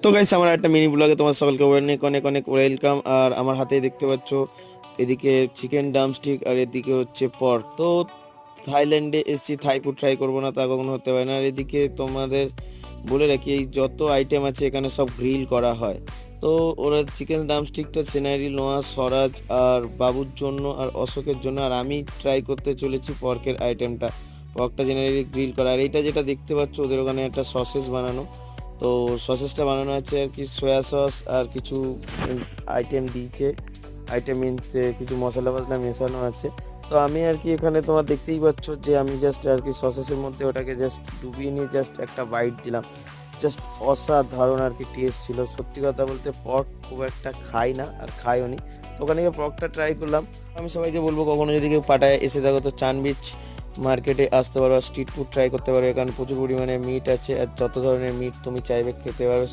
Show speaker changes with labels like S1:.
S1: তো গাইস, আমার একটা মিনি ব্লগে তোমার সকলকে অনেক অনেক অনেক ওয়েলকাম। আর আমার হাতেই দেখতে পাচ্ছ, এদিকে চিকেন ড্রামস্টিক আর এদিকে হচ্ছে পর্ক। তো থাইল্যান্ডে এসেছি, থাই ফুড ট্রাই করবো না তা কখনো হতে পারে না। আর এদিকে তোমাদের বলে রাখি, এই যত আইটেম আছে এখানে সব গ্রিল করা হয়। তো ওরা চিকেন ড্রামস্টিকটা সিনারি, নোয়া, স্বরাজ আর বাবুর জন্য আর অশোকের জন্য, আর আমি ট্রাই করতে চলেছি পর্কের আইটেমটা। পর্কটা জেনারেলি গ্রিল করা, আর এইটা যেটা দেখতে পাচ্ছ ওদের ওখানে একটা সসেস বানানো। তো সসেসটা বানানো আছে আর কি, সয়া সস আর কিছু আইটেম দিয়েছে। আইটেম মিনস কিছু মশলা ফসলা মেশানো আছে। তো আমি আর কি এখানে তোমার দেখতেই পাচ্ছ যে আমি জাস্ট আর কি সসেসের মধ্যে ওটাকে জাস্ট ডুবিয়ে নিয়ে জাস্ট একটা বাইট দিলাম। জাস্ট অসাধারণ আর কি টেস্ট ছিল। সত্যি কথা বলতে পর্ক খুব একটা খাই না আর খাইও নি, তো ওখানে গিয়ে পর্কটা ট্রাই করলাম। আমি সবাইকে বলবো কখনো যদি কেউ পাটায় এসে থাকো তো চানবিচ মার্কেটে আসতে পারো, স্ট্রিট ফুড ট্রাই করতে পারো। এখানে প্রচুর পরিমাণে মিট আছে, আর যত ধরনের মিট তুমি চাইবে খেতে পারো সেগুলো